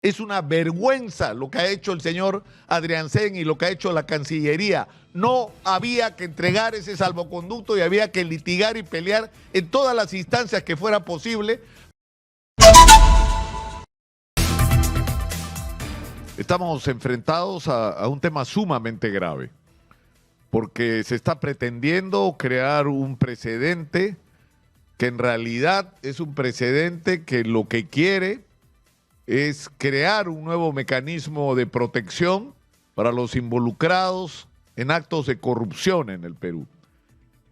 Es una vergüenza lo que ha hecho el señor Adriansen y lo que ha hecho la Cancillería. No había que entregar ese salvoconducto y había que litigar y pelear en todas las instancias que fuera posible. Estamos enfrentados a un tema sumamente grave, porque se está pretendiendo crear un precedente que en realidad es un precedente que lo que quiere es crear un nuevo mecanismo de protección para los involucrados en actos de corrupción en el Perú.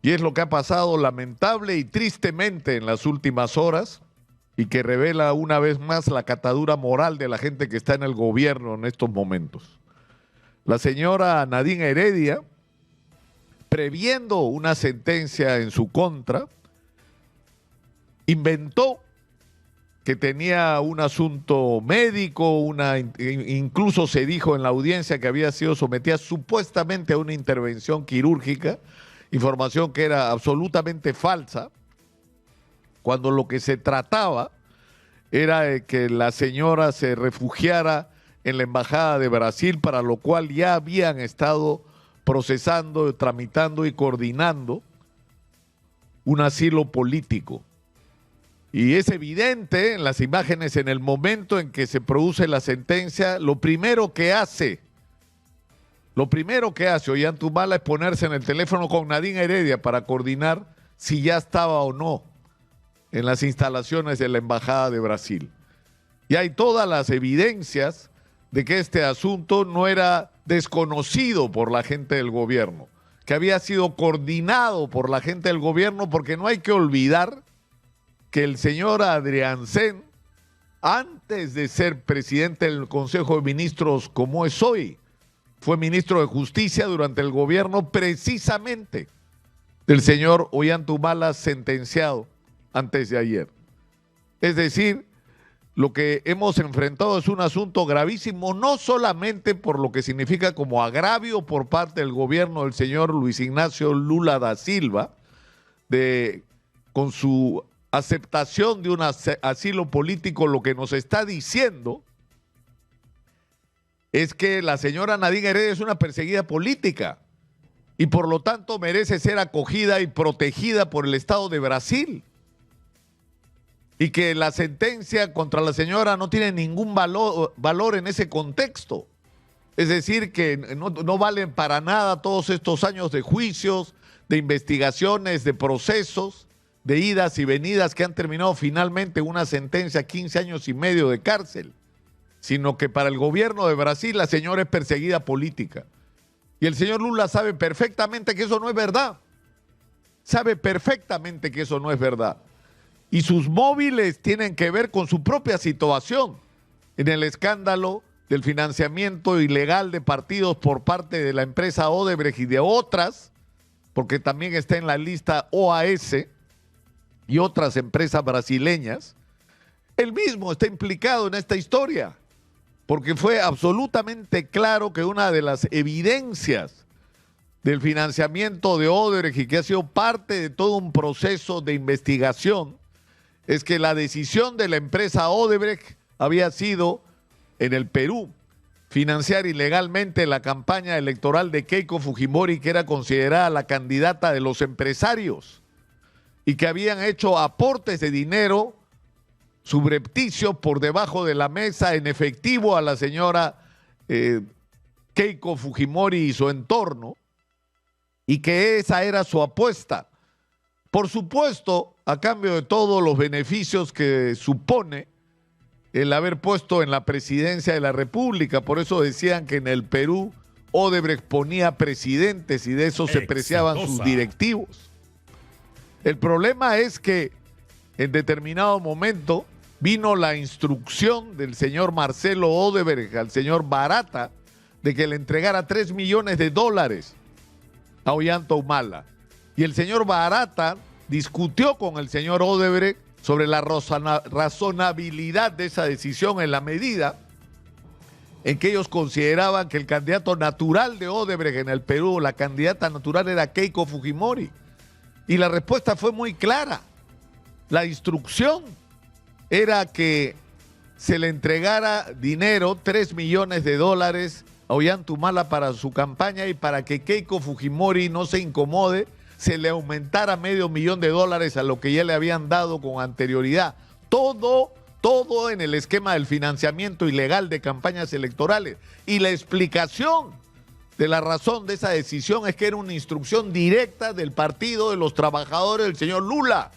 Y es lo que ha pasado lamentable y tristemente en las últimas horas y que revela una vez más la catadura moral de la gente que está en el gobierno en estos momentos. La señora Nadine Heredia, previendo una sentencia en su contra, inventó que tenía un asunto médico, incluso se dijo en la audiencia que había sido sometida supuestamente a una intervención quirúrgica, información que era absolutamente falsa, cuando lo que se trataba era de que la señora se refugiara en la Embajada de Brasil, para lo cual ya habían estado procesando, tramitando y coordinando un asilo político. Y es evidente en las imágenes, en el momento en que se produce la sentencia, lo primero que hace Ollanta es ponerse en el teléfono con Nadine Heredia para coordinar si ya estaba o no en las instalaciones de la Embajada de Brasil. Y hay todas las evidencias de que este asunto no era desconocido por la gente del gobierno, que había sido coordinado por la gente del gobierno, porque no hay que olvidar que el señor Adriansen, antes de ser presidente del Consejo de Ministros como es hoy, fue ministro de Justicia durante el gobierno precisamente del señor Ollanta sentenciado antes de ayer. Es decir, lo que hemos enfrentado es un asunto gravísimo, no solamente por lo que significa como agravio por parte del gobierno del señor Luis Ignacio Lula da Silva, con su aceptación de un asilo político. Lo que nos está diciendo es que la señora Nadine Heredia es una perseguida política y por lo tanto merece ser acogida y protegida por el Estado de Brasil, y que la sentencia contra la señora no tiene ningún valor en ese contexto. Es decir, que no valen para nada todos estos años de juicios, de investigaciones, de procesos, de idas y venidas que han terminado finalmente una sentencia, 15 años y medio de cárcel, sino que para el gobierno de Brasil la señora es perseguida política. Y el señor Lula sabe perfectamente que eso no es verdad. Sabe perfectamente que eso no es verdad. Y sus móviles tienen que ver con su propia situación en el escándalo del financiamiento ilegal de partidos por parte de la empresa Odebrecht y de otras, porque también está en la lista OAS y otras empresas brasileñas. Él mismo está implicado en esta historia, porque fue absolutamente claro que una de las evidencias del financiamiento de Odebrecht, y que ha sido parte de todo un proceso de investigación, es que la decisión de la empresa Odebrecht había sido, en el Perú, financiar ilegalmente la campaña electoral de Keiko Fujimori, que era considerada la candidata de los empresarios, y que habían hecho aportes de dinero subrepticio por debajo de la mesa en efectivo a la señora Keiko Fujimori y su entorno, y que esa era su apuesta. Por supuesto, a cambio de todos los beneficios que supone el haber puesto en la presidencia de la República. Por eso decían que en el Perú Odebrecht ponía presidentes y de eso se preciaban sus directivos. El problema es que en determinado momento vino la instrucción del señor Marcelo Odebrecht al señor Barata de que le entregara $3 millones a Ollanta Humala. Y el señor Barata discutió con el señor Odebrecht sobre la razonabilidad de esa decisión, en la medida en que ellos consideraban que el candidato natural de Odebrecht en el Perú, la candidata natural, era Keiko Fujimori. Y la respuesta fue muy clara. La instrucción era que se le entregara dinero, 3 millones de dólares a Ollanta para su campaña, y para que Keiko Fujimori no se incomode, se le aumentara $500,000 a lo que ya le habían dado con anterioridad. Todo en el esquema del financiamiento ilegal de campañas electorales. Y la explicación de la razón de esa decisión es que era una instrucción directa del Partido de los Trabajadores del señor Lula,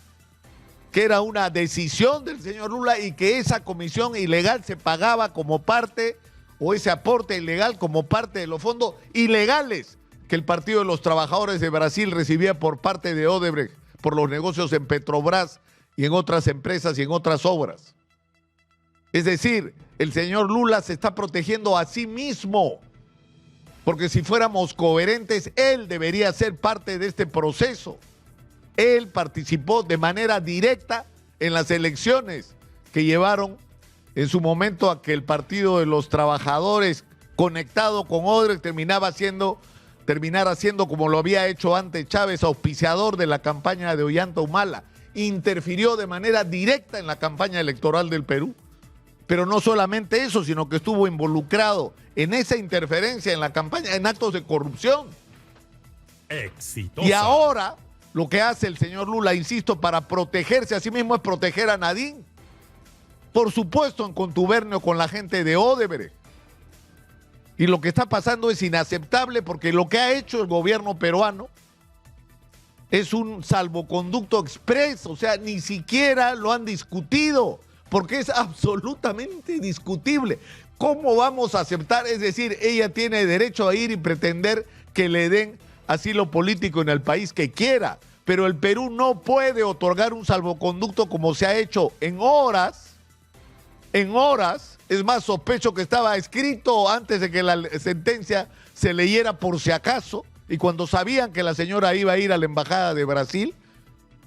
que era una decisión del señor Lula, y que esa comisión ilegal se pagaba como parte, o ese aporte ilegal como parte de los fondos ilegales que el Partido de los Trabajadores de Brasil recibía por parte de Odebrecht por los negocios en Petrobras y en otras empresas y en otras obras. Es decir, el señor Lula se está protegiendo a sí mismo, porque si fuéramos coherentes, él debería ser parte de este proceso. Él participó de manera directa en las elecciones que llevaron en su momento a que el Partido de los Trabajadores, conectado con Odebrecht, terminara siendo, como lo había hecho antes Chávez, auspiciador de la campaña de Ollanta Humala. Interfirió de manera directa en la campaña electoral del Perú. Pero no solamente eso, sino que estuvo involucrado en esa interferencia en la campaña, en actos de corrupción. Exitosa. Y ahora lo que hace el señor Lula, insisto, para protegerse a sí mismo, es proteger a Nadine. Por supuesto, en contubernio con la gente de Odebrecht. Y lo que está pasando es inaceptable, porque lo que ha hecho el gobierno peruano es un salvoconducto express, o sea, ni siquiera lo han discutido, porque es absolutamente discutible. ¿Cómo vamos a aceptar? Es decir, ella tiene derecho a ir y pretender que le den asilo político en el país que quiera, pero el Perú no puede otorgar un salvoconducto como se ha hecho en horas. Es más, sospecho que estaba escrito antes de que la sentencia se leyera por si acaso, y cuando sabían que la señora iba a ir a la embajada de Brasil,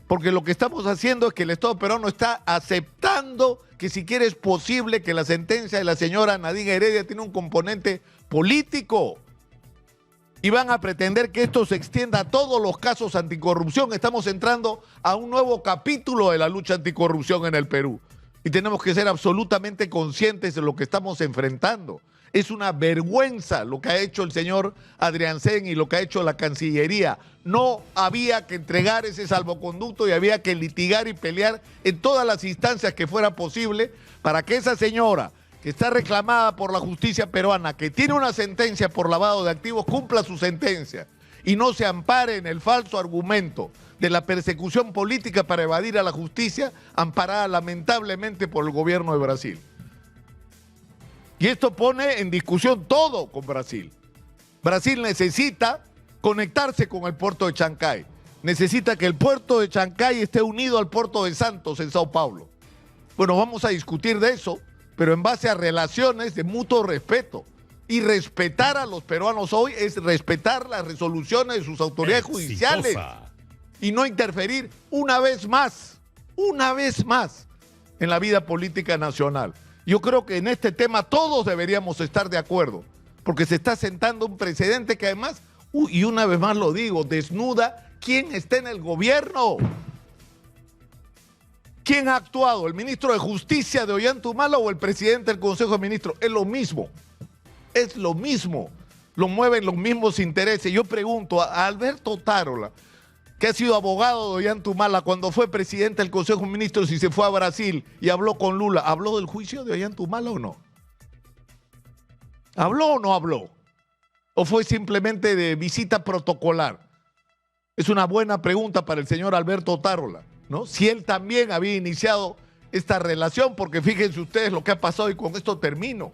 porque lo que estamos haciendo es que el Estado peruano está aceptando que siquiera es posible que la sentencia de la señora Nadine Heredia tiene un componente político. Y van a pretender que esto se extienda a todos los casos anticorrupción. Estamos entrando a un nuevo capítulo de la lucha anticorrupción en el Perú. Y tenemos que ser absolutamente conscientes de lo que estamos enfrentando. Es una vergüenza lo que ha hecho el señor Adriansen y lo que ha hecho la Cancillería. No había que entregar ese salvoconducto y había que litigar y pelear en todas las instancias que fuera posible para que esa señora, que está reclamada por la justicia peruana, que tiene una sentencia por lavado de activos, cumpla su sentencia y no se ampare en el falso argumento de la persecución política para evadir a la justicia, amparada lamentablemente por el gobierno de Brasil. Y esto pone en discusión todo con Brasil. Brasil necesita conectarse con el puerto de Chancay. Necesita que el puerto de Chancay esté unido al puerto de Santos en Sao Paulo. Bueno, vamos a discutir de eso, pero en base a relaciones de mutuo respeto. Y respetar a los peruanos hoy es respetar las resoluciones de sus autoridades judiciales y no interferir una vez más en la vida política nacional. Yo creo que en este tema todos deberíamos estar de acuerdo, porque se está sentando un precedente que además, y una vez más lo digo, desnuda quién está en el gobierno. ¿Quién ha actuado? ¿El ministro de Justicia de Ollanta Humala o el presidente del Consejo de Ministros? Es lo mismo. Es lo mismo. Lo mueven los mismos intereses. Yo pregunto a Alberto Otárola, que ha sido abogado de Ollanta Humala, cuando fue presidente del Consejo de Ministros y se fue a Brasil y habló con Lula, ¿habló del juicio de Ollanta Humala o no? ¿Habló o no habló? ¿O fue simplemente de visita protocolar? Es una buena pregunta para el señor Alberto Otárola, ¿no? Si él también había iniciado esta relación, porque fíjense ustedes lo que ha pasado, y con esto termino.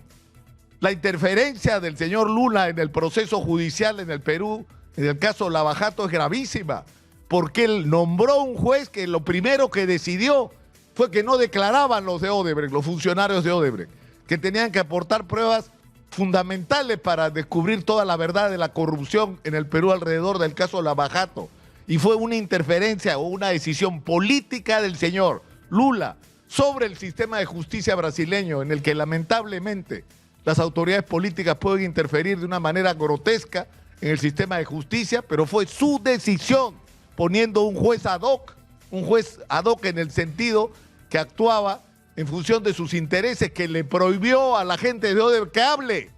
La interferencia del señor Lula en el proceso judicial en el Perú, en el caso Lava Jato, es gravísima, porque él nombró un juez que lo primero que decidió fue que no declaraban los de Odebrecht, los funcionarios de Odebrecht, que tenían que aportar pruebas fundamentales para descubrir toda la verdad de la corrupción en el Perú alrededor del caso Lava Jato. Y fue una interferencia o una decisión política del señor Lula sobre el sistema de justicia brasileño, en el que lamentablemente las autoridades políticas pueden interferir de una manera grotesca en el sistema de justicia, pero fue su decisión, poniendo un juez ad hoc en el sentido que actuaba en función de sus intereses, que le prohibió a la gente de Odebrecht que hable,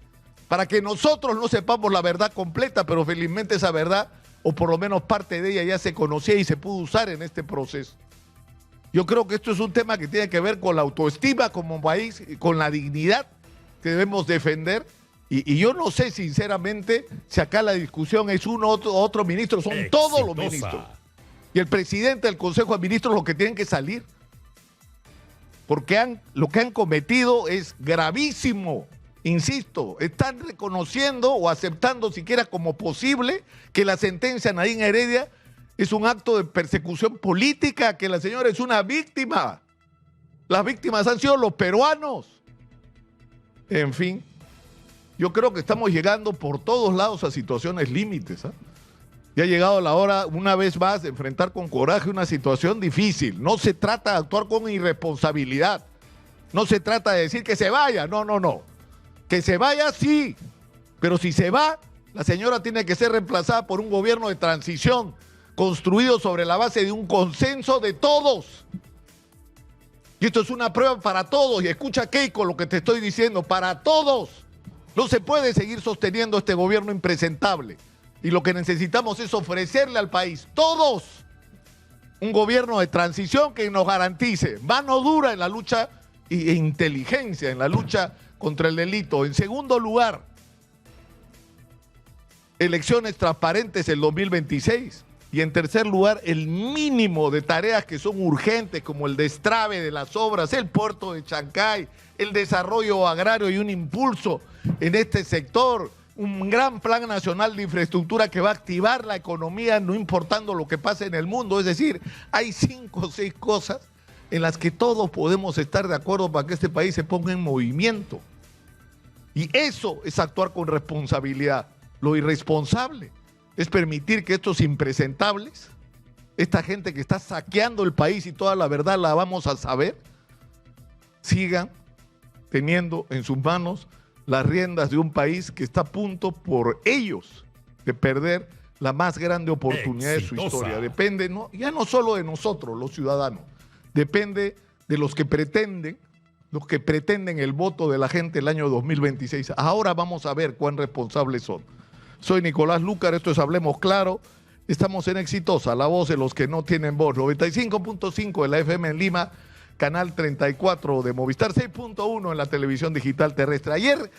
para que nosotros no sepamos la verdad completa, pero felizmente esa verdad, o por lo menos parte de ella, ya se conocía y se pudo usar en este proceso. Yo creo que esto es un tema que tiene que ver con la autoestima como país, con la dignidad que debemos defender. Y yo no sé, sinceramente, si acá la discusión es uno u otro ministro, son todos los ministros. Y el presidente del Consejo de Ministros los que tienen que salir. Porque lo que han cometido es gravísimo. Insisto, están reconociendo o aceptando siquiera como posible que la sentencia a Nadine Heredia es un acto de persecución política, que la señora es una víctima. Las víctimas han sido los peruanos. En fin, yo creo que estamos llegando por todos lados a situaciones límites. Ya ha llegado la hora, una vez más, de enfrentar con coraje una situación difícil. No se trata de actuar con irresponsabilidad. No se trata de decir que se vaya. No, no, no. Que se vaya, sí. Pero si se va, la señora tiene que ser reemplazada por un gobierno de transición construido sobre la base de un consenso de todos. Y esto es una prueba para todos. Y escucha, Keiko, lo que te estoy diciendo, para todos. No se puede seguir sosteniendo este gobierno impresentable. Y lo que necesitamos es ofrecerle al país, todos, un gobierno de transición que nos garantice mano dura en la lucha e inteligencia en la lucha contra el delito. En segundo lugar, elecciones transparentes el 2026. Y en tercer lugar, el mínimo de tareas que son urgentes, como el destrave de las obras, el puerto de Chancay, el desarrollo agrario y un impulso en este sector, un gran plan nacional de infraestructura que va a activar la economía no importando lo que pase en el mundo. Es decir, hay 5 o 6 cosas en las que todos podemos estar de acuerdo para que este país se ponga en movimiento. Y eso es actuar con responsabilidad. Lo irresponsable es permitir que estos impresentables, esta gente que está saqueando el país y toda la verdad la vamos a saber, sigan teniendo en sus manos las riendas de un país que está a punto por ellos de perder la más grande oportunidad de su historia. Depende, ya no solo de nosotros, los ciudadanos, depende de los que pretenden el voto de la gente el año 2026. Ahora vamos a ver cuán responsables son. Soy Nicolás Lucar, esto es Hablemos Claro. Estamos en Exitosa, la voz de los que no tienen voz. 95.5 de la FM en Lima, canal 34 de Movistar, 6.1 en la televisión digital terrestre. Ayer